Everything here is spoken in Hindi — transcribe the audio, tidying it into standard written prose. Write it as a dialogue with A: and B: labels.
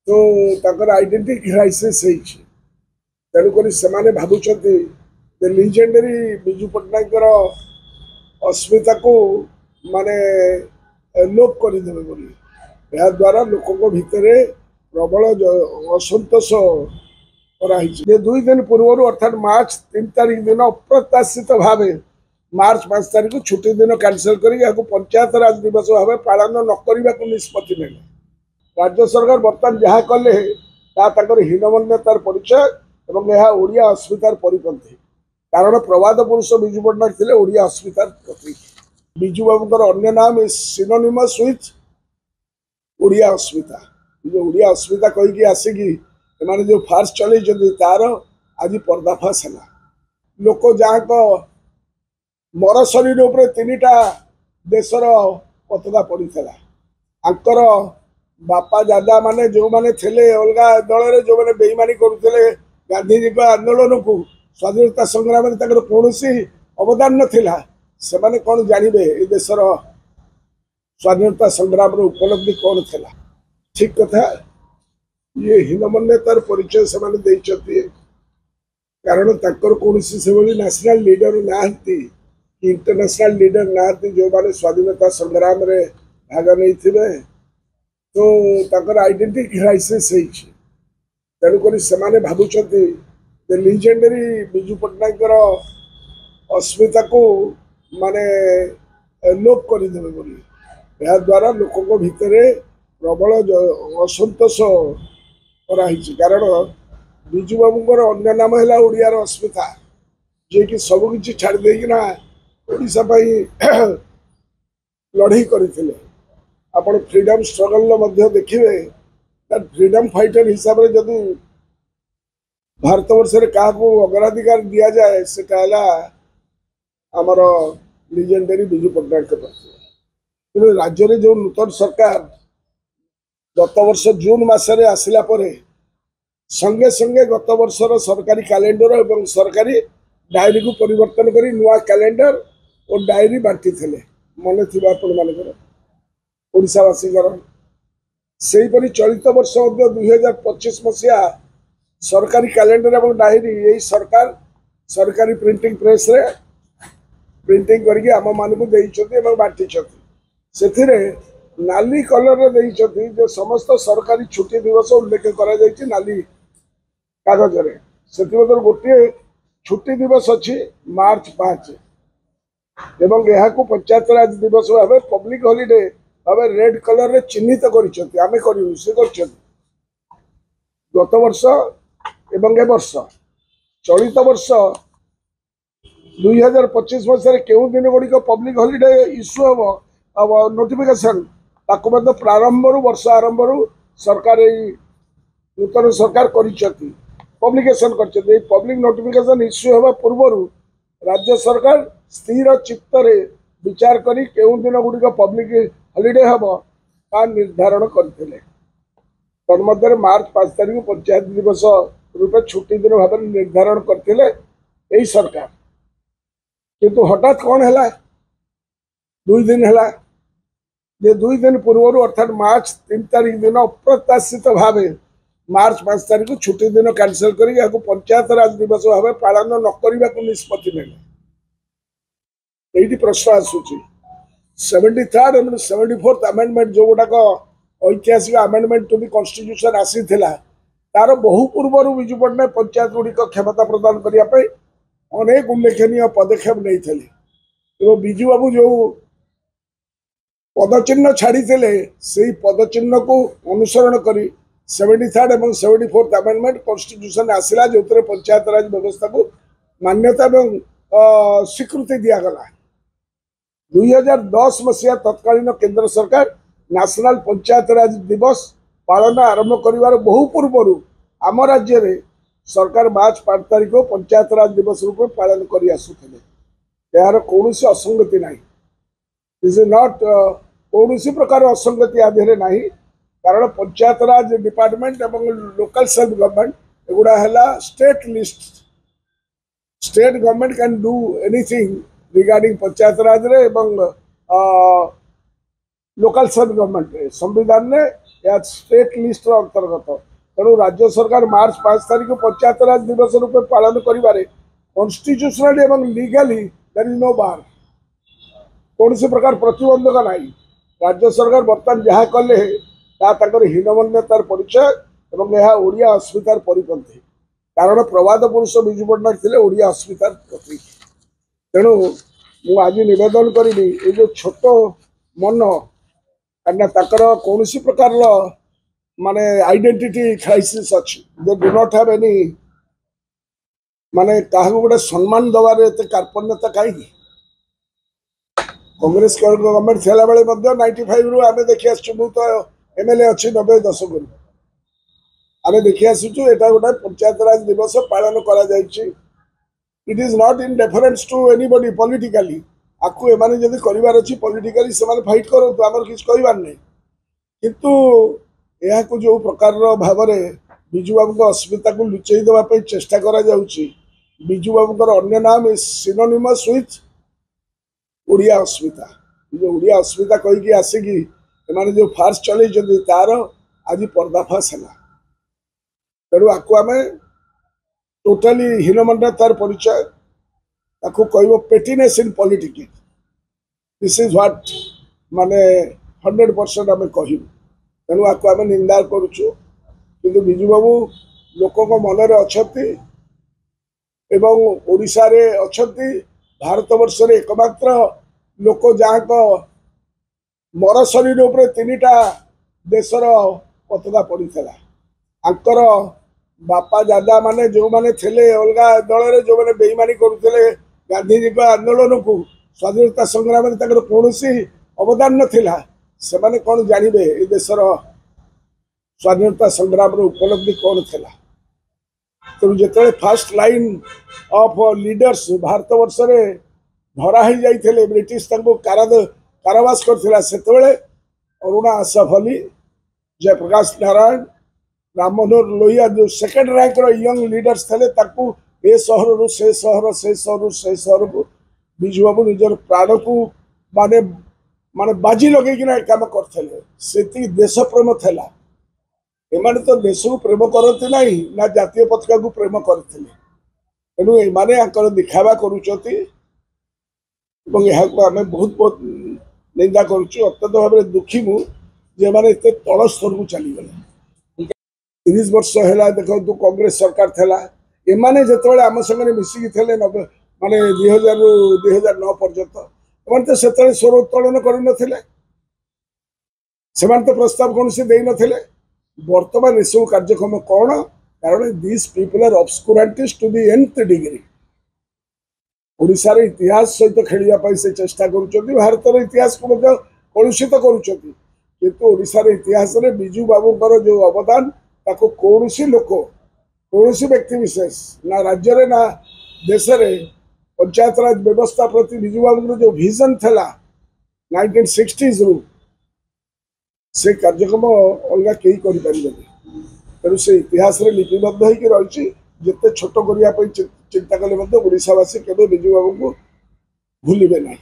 A: तो ताकर आइडेंटिटी क्राइसिस तेणुक से भावुं लिजेंडरी विजु पट्टनायक अस्मिता को माने लोप करदेवे बोली या द्वारा लोकों भितर प्रबल असंतोष कराई। 2 दिन पूर्व अर्थात मार्च 3 तारीख दिन अप्रत्याशित भाव मार्च 5 तारीख को छुट्टी दिन कैंसल कर पंचायत राज दिवस भाव पालन न करने को निष्पत्ति ने राज्य सरकार बर्तमान जहाँ कले हीनमान्यतार परिचय और यह ओडिया अस्मितार परिपंथी कारण प्रवाद पुरुष विजु पट्टनायक थे ओडिया अस्मितार प्रतीक। विजु बाबूर अन्य नाम इज सिनोनिमस विथ ओडिया अस्मिता। जो ओडिया अस्मिता कहीकि आसिकी एमाने जो फार्स चलई तार आज पर्दाफाश है। लोक जहाँ मर शरीर उपर 3टा देशर पताका पड़ता आंकर बापा दादा माने जो माने थे अलग दल जो मैंने बेईमानी करुले गांधीजी आंदोलन को स्वाधीनता संग्राम में कौन अवदान नाला से माने कौन जानवे ये देशर स्वाधीनता संग्राम उपलब्धि कौन था। ठीक कथा ये हीनमान्यतार परिचय से कारण तक कौन से नेशनल लीडर ना इंटरनेशनल लीडर ना जो माने स्वाधीनता संग्राम रे भाग नहीं थे तो ताकर आइडेंटिटी क्राइसिस तेणुक से भावुं लिजेंडरी विजु पट्टनायक अस्मिता को माने लोप करदेवे बोली या द्वारा लोकों भितर प्रबल असंतोष कराई। कारण विजु बाबूर अन्य नाम है ओडियार अस्मिता जे कि सबकि छाड़ देना ओडिशा लड़ई करते आपण फ्रीडम स्ट्रगल देखिए फ्रीडम फाइटर हिसाब से जदि भारत वर्ष क्या अग्राधिकार दि जाए से आमर लिजेंडरी विजु पट्टनायक कि राज्य में जो नूतन सरकार गत वर्ष जून मसरे आसला संगे संगे गत वर्षर सरकारी कैलेंडर और सरकारी डायरी को परिवर्तन कर नुआ कैलेंडर और डायरी बांटी थे मन थी ओडावासी से चलित वर्ष 2025 मसीहा सरकारी कैलेंडर और डायरी यही सरकार सरकारी प्रिंटिंग प्रेस रे प्रिंटिंग करके आम मान को बांटी से नाली कलर देती जो समस्त सरकारी छुट्टी दिवस उल्लेख कर नाली कागज से गोटे छुट्टी दिवस अच्छी मार्च 5 एवं यह पंचायत राज दिवस भाव पब्लिक हॉलिडे भाव रेड कलर रे चिन्हित करें करूँ से गत वर्ष एवं ए वर्ष चलित वर्ष 2025 मसीह केउ दिन गुड़िक पब्लिक हॉलिडे इश्यू हम नोटिफिकेशन ताको प्रारंभ वर्ष आरंभ सरकार नूतन सरकार पब्लिकेशन कर पब्लिक नोटिफिकेशन इश्यू होगा पूर्व राज्य सरकार स्थिर चित्त विचार करी केउ दिन गुड़िक पब्लिक हॉलिडे हम ता निर्धारण करते तन्मध्य मार्च 5 तारीख पंचायत दिवस रूपे छुट्टी दिन भाव निर्धारण करते यही सरकार किंतु हठात कौन है 2 दिन है जे 2 दिन पूर्व अर्थात मार्च 3 तारीख दिन अप्रत्याशित भाव मार्च 5 तारीख को छुट्टी दिन कैंसल कर पंचायत राज दिवस भाव पालन न करने को निष्पत्ति ने प्रश्न आसूची 73rd एंड 74th अमेंडमेंट जो गुड़ाक ऐतिहासिक अमेंडमेंट टू दि कॉन्स्टिट्यूशन आसी तार बहु पूर्व विजु पट्टनायक पंचायत गुड़िक क्षमता प्रदान करने अनेक उल्लेखनीय पदक्षेप नहीं थे। विजु बाबू जो पदचिन्ह छाड़ी से पदचिन्ह को अनुसरण कर 73rd एवं 74th अमेंडमेंट कॉन्स्टिट्यूशन आसला जो पंचायत राज व्यवस्था को मान्यता एवं स्वीकृति दिगला। 2010 मसीहा तत्कालीन केंद्र सरकार नेशनल पंचायत राज दिवस पालन आरंभ कर बहु पूर्व आम राज्य में सरकार मार्च 5 तारीख को पंचायत राज दिवस रूप पालन कर आसुले यार कौन असंगति ना दिस इज नॉट कौन प्रकार असंगति आधे ना कारण पंचायत राज डिपार्टमेंट एवं लोकल सेल्फ गवर्नमेंट एगुड़ा है state list state government can do anything regarding panchayat raj रे एवं लोकल सेल्फ गवर्नमेंट संविधान ने या स्टेट लिस्ट अंतर्गत तेणु राज्य सरकार मार्च 5 तारिख पंचायत राज दिवस रूपे पालन करें कॉन्स्टिट्यूशनली एवं लीगली देयर इज नो बार कौन प्रकार प्रतिबंधक ना राज्य सरकार बर्तमान जहाँ कले हीनमन्यतार परिचय एवं यह ओडिया अस्मितार परिपंथी कारण प्रवाद पुरुष विजु पट्टनायक थे ओडिया अस्मितार प्रतीक तेणु मु आज निवेदन करी ये जो छोट मन कहीं कौन प्रकार माने आइडेंटिटी क्राइसिस अच्छी they do not have any माने क्या गोटे सम्मान दबार एत कार्पण्यता कहीं कांग्रेस गवर्नमेंट थेला बेले 95 रु आमे देखि आसछु मु तो एमएलए अच्छी 90 दशक आमे देखि आसछु एटा गोटे पंचायत राज दिवस पालन करा जायछि it is not in reference to anybody politically आकु एमाने जदि करिवार अछि पॉलिटिकली सेमाने फाइट करंतु हमर किछ कहिबार नै किंतु एहा को जो प्रकार भाव रे बिजू बाबू को अस्मिता को लुचई देबा पे चेष्टा करा जाउछि बिजू बाबू को अन्य नाम इज सिनोनिमस विथ ओडिया अस्मिता जो ओडिया अस्मिता कहीकि आसिकी एमाने जो फार्स चलई तार आज पर्दाफाश है तेणु आपको आम टोटाली हीनमन्यतार परिचय ताकू कह पेटिनेस in politics this is what माने 100% आम कहूँ तेणु आपको आम निंदा करुचु किंतु बिजू बाबू लोक मनरे अच्छा एवं ओडिशा रे अछंती भारत वर्ष रे एकमात्र लोक जहाँ को मर शरीर उपर 3टा देशर पताका पड़ता आंकर बापा दादा माने जो माने थे अलग दल रे जो माने बेईमानी करुले गांधीजी को आंदोलन को स्वाधीनता संग्राम में कौन अवदान नाला से माने कौन जानवे ये देशर स्वाधीनता संग्राम उपलब्धि कौन था तेणु जो fast line of leaders Bharat वर्ष रे धरा ही जाइए ब्रिटिश कारावास करथिला सेतेबेले अरुणा आसफ अली जयप्रकाश नारायण राम मनोहर लोहिया जो सेकेंड रैंक यंग लीडर्स थे ताकू ए सहर रु से सहर से सहर रु से सहर को बिजू बाबू निजर प्राण को माने माने बाजी लगे काम करते से देश प्रेम था एमाने तो देश को प्रेम करते ना ना जातीय पताका को प्रेम करते तेणु एमाने दिखावा करुचती आम बहुत बहुत निंदा करुचु अत्यंत भाव दुखी मु जे माने इतने तल स्तर को चलीगले 30 वर्ष है देखो कांग्रेस सरकार थेला एमाने जेतेबेले आम संगे मिसिकी थे माने 2000 रु 2009 पर्यंत एमाने तो सेतेबेले स्वर उत्तोलन कर नथिले सेमाने तो प्रस्ताव कौन से देई नथिले वर्तमान एसबू कार्यक्रम कौन कारण this people are obscurantist to the nth degree ओडिशार इतिहास सहित खेलने से चेष्टा करुँच भारत इतिहास को कलुषित करुँचार इतिहास में बिजू बाबूर जो अवदान ताको कौन लोक कौन व्यक्ति विशेष ना राज्य ना देश में पंचायत राज व्यवस्था प्रति बिजू बाबू जो विजन था 1960s रु से कार्यक्रम अलग कहीं करें तेणु से इतिहास में लिपिबद्ध होकर रही जिते छोट करने चिंता कले ओडिशावासी केवे बिजू बाबू को भूलिबे नहीं।